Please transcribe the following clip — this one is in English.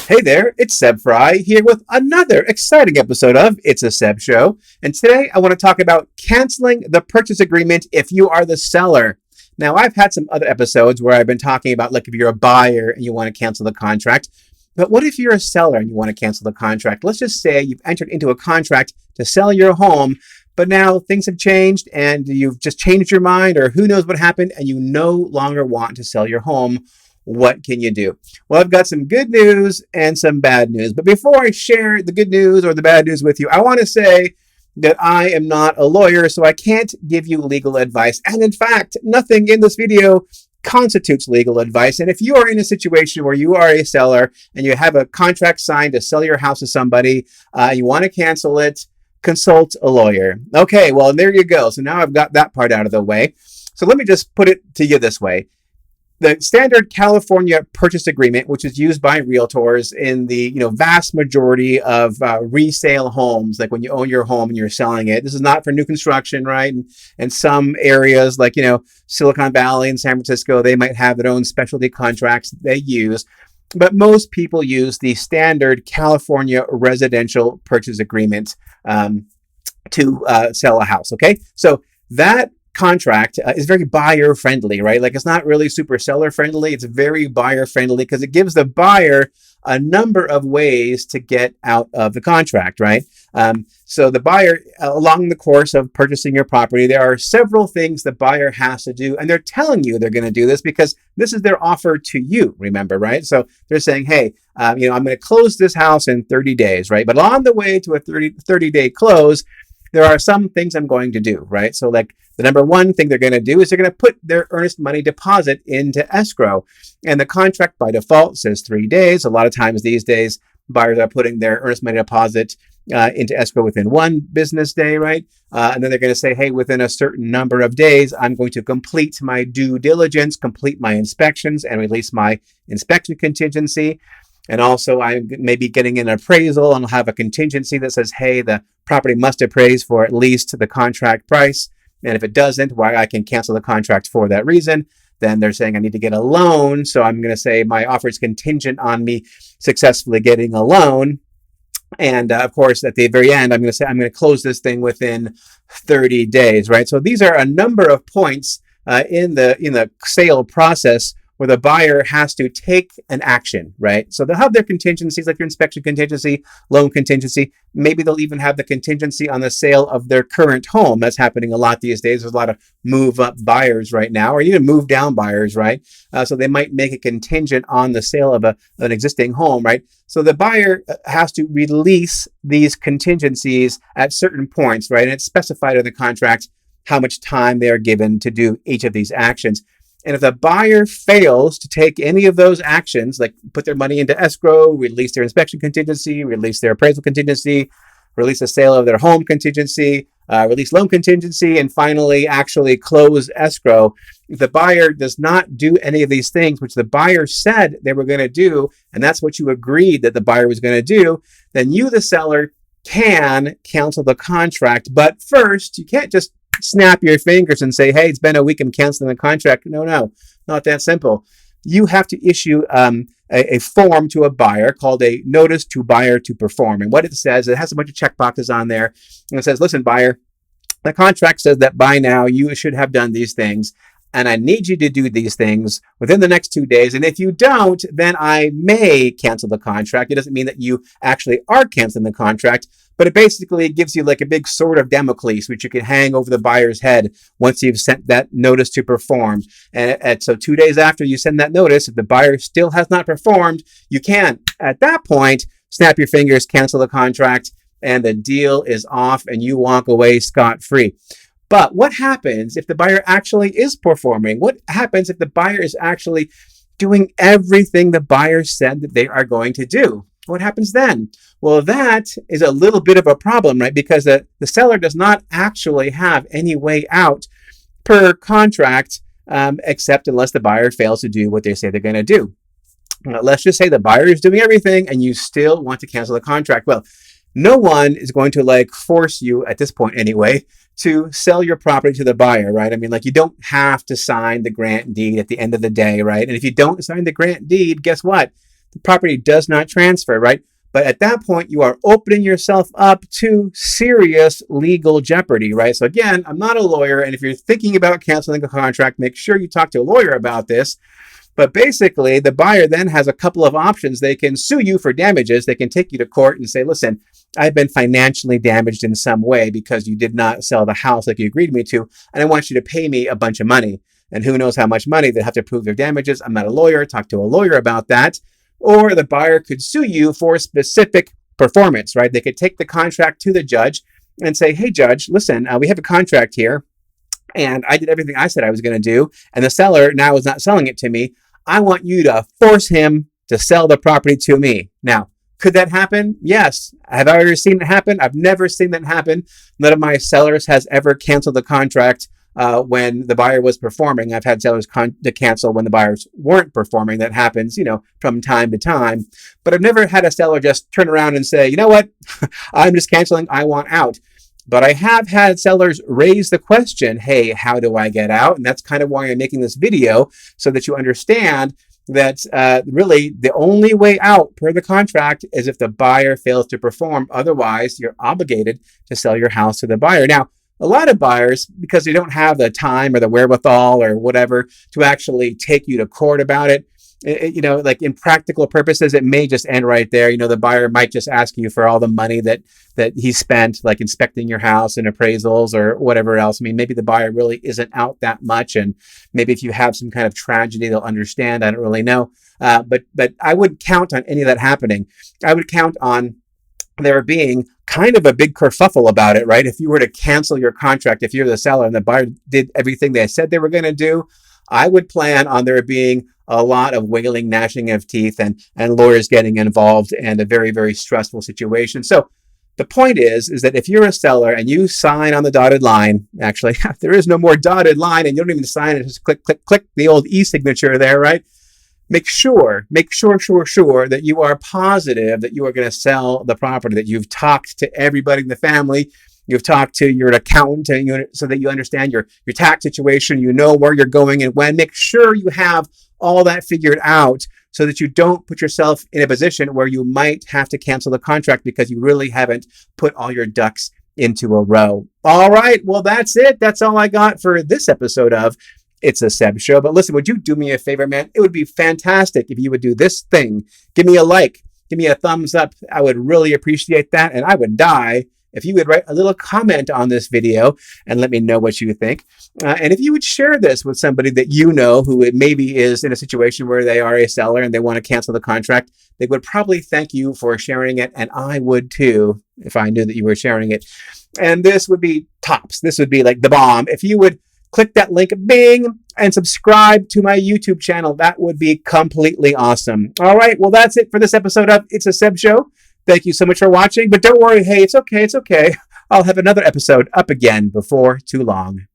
Hey there, it's Seb Fry here with another exciting episode of It's a Seb Show. And today I want to talk about canceling the purchase agreement if you are the seller. Now, I've had some other episodes where I've been talking about, like, if you're a buyer and you want to cancel the contract. But what if you're a seller and you want to cancel the contract? Let's just say you've entered into a contract to sell your home, but now things have changed and you've just changed your mind, or who knows what happened, and you no longer want to sell your home. What can you do? Well, I've got some good news and some bad news. But before I share the good news or the bad news with you, I want to say that I am not a lawyer, so I can't give you legal advice. And in fact, nothing in this video constitutes legal advice. And if you are in a situation where you are a seller and you have a contract signed to sell your house to somebody, you want to cancel it, consult a lawyer. Okay, well, there you go. So now I've got that part out of the way. So let me just put it to you this way. The standard California purchase agreement, which is used by realtors in the vast majority of resale homes, like when you own your home and you're selling it. This is not for new construction, right? And some areas like Silicon Valley and San Francisco, they might have their own specialty contracts that they use. But most people use the standard California residential purchase agreement to sell a house. Okay, so that contract is very buyer friendly, right? Like, it's not really super seller friendly. It's very buyer friendly because it gives the buyer a number of ways to get out of the contract, right? So the buyer, along the course of purchasing your property, there are several things the buyer has to do, and they're telling you they're going to do this because this is their offer to you, remember, right? So they're saying, hey, I'm going to close this house in 30 days, right? But on the way to a 30-day close, there are some things I'm going to do, right? So like the number one thing they're going to do is they're going to put their earnest money deposit into escrow. And the contract by default says 3 days. A lot of times these days, buyers are putting their earnest money deposit into escrow within 1 business day, right? And then they're going to say, hey, within a certain number of days, I'm going to complete my due diligence, complete my inspections, and release my inspection contingency. And also, I may be getting an appraisal and I'll have a contingency that says, hey, the property must appraise for at least the contract price. And if it doesn't, I can cancel the contract for that reason. Then they're saying I need to get a loan. So I'm going to say my offer is contingent on me successfully getting a loan. And of course, at the very end, I'm going to say I'm going to close this thing within 30 days, right? So these are a number of points in the sale process where the buyer has to take an action, right? So they'll have their contingencies, like your inspection contingency, loan contingency. Maybe they'll even have the contingency on the sale of their current home. That's happening a lot these days. There's a lot of move-up buyers right now, or even move-down buyers, right? So they might make a contingent on the sale of an existing home, right? So the buyer has to release these contingencies at certain points, right? And it's specified in the contract how much time they are given to do each of these actions. And if the buyer fails to take any of those actions, like put their money into escrow, release their inspection contingency, release their appraisal contingency, release the sale of their home contingency, release loan contingency, and finally actually close escrow, if the buyer does not do any of these things, which the buyer said they were going to do, and that's what you agreed that the buyer was going to do, then you, the seller, can cancel the contract. But first, you can't just snap your fingers and say, hey, it's been a week, I'm canceling the contract. No, not that simple. You have to issue a form to a buyer called a notice to buyer to perform. And what it says, it has a bunch of checkboxes on there. And it says, listen, buyer, the contract says that by now you should have done these things. And I need you to do these things within the next 2 days. And if you don't, then I may cancel the contract. It doesn't mean that you actually are canceling the contract, but it basically gives you like a big sword of Damocles, which you can hang over the buyer's head once you've sent that notice to perform. And so 2 days after you send that notice, if the buyer still has not performed, you can, at that point, snap your fingers, cancel the contract, and the deal is off and you walk away scot-free. But what happens if the buyer actually is performing? What happens if the buyer is actually doing everything the buyer said that they are going to do? What happens then? Well, that is a little bit of a problem, right? Because the seller does not actually have any way out per contract, except unless the buyer fails to do what they say they're going to do. Let's just say the buyer is doing everything and you still want to cancel the contract. Well, no one is going to force you, at this point anyway, to sell your property to the buyer, right? I mean, you don't have to sign the grant deed at the end of the day, right? And if you don't sign the grant deed, guess what? the property does not transfer, right? But at that point, you are opening yourself up to serious legal jeopardy, right? So again, I'm not a lawyer, and if you're thinking about canceling a contract, make sure you talk to a lawyer about this. But basically, the buyer then has a couple of options. They can sue you for damages. They can take you to court and say, listen, I've been financially damaged in some way because you did not sell the house like you agreed me to, and I want you to pay me a bunch of money. And who knows how much money. They have to prove their damages. I'm not a lawyer. Talk to a lawyer about that. Or the buyer could sue you for specific performance, right? They could take the contract to the judge and say, hey, judge, listen, we have a contract here, and I did everything I said I was going to do, and the seller now is not selling it to me. I want you to force him to sell the property to me. Now, could that happen? Yes. Have I ever seen it happen? I've never seen that happen. None of my sellers has ever canceled the contract when the buyer was performing. I've had sellers to cancel when the buyers weren't performing. That happens, from time to time. But I've never had a seller just turn around and say, you know what? I'm just canceling. I want out. But I have had sellers raise the question, hey, how do I get out? And that's kind of why I'm making this video, so that you understand that really the only way out per the contract is if the buyer fails to perform. Otherwise, you're obligated to sell your house to the buyer. Now, a lot of buyers, because they don't have the time or the wherewithal or whatever to actually take you to court about it, like in practical purposes, it may just end right there. The buyer might just ask you for all the money that he spent, like inspecting your house and appraisals or whatever else. I mean, maybe the buyer really isn't out that much. And maybe if you have some kind of tragedy, they'll understand. I don't really know. But I would count on any of that happening. I would count on there being kind of a big kerfuffle about it, right? If you were to cancel your contract, if you're the seller and the buyer did everything they said they were going to do, I would plan on there being a lot of wailing, gnashing of teeth, and lawyers getting involved, and a very, very stressful situation. So the point is that if you're a seller and you sign on the dotted line, actually, there is no more dotted line, and you don't even sign it, just click, click, click, the old e-signature there, right? Make sure that you are positive that you are going to sell the property, that you've talked to everybody in the family, you've talked to your accountant, so that you understand your tax situation, you know where you're going and when. Make sure you have all that figured out so that you don't put yourself in a position where you might have to cancel the contract because you really haven't put all your ducks into a row. All right, well, that's it. That's all I got for this episode of It's a Seb Show. But listen, would you do me a favor, man? It would be fantastic if you would do this thing. Give me a like. Give me a thumbs up. I would really appreciate that. And I would die if you would write a little comment on this video and let me know what you think. And if you would share this with somebody that you know who maybe is in a situation where they are a seller and they want to cancel the contract, they would probably thank you for sharing it. And I would too, if I knew that you were sharing it. And this would be tops. This would be like the bomb. If you would click that link, bing, and subscribe to my YouTube channel, that would be completely awesome. All right, well, that's it for this episode of It's a Seb Show. Thank you so much for watching, but don't worry, hey, it's okay. I'll have another episode up again before too long.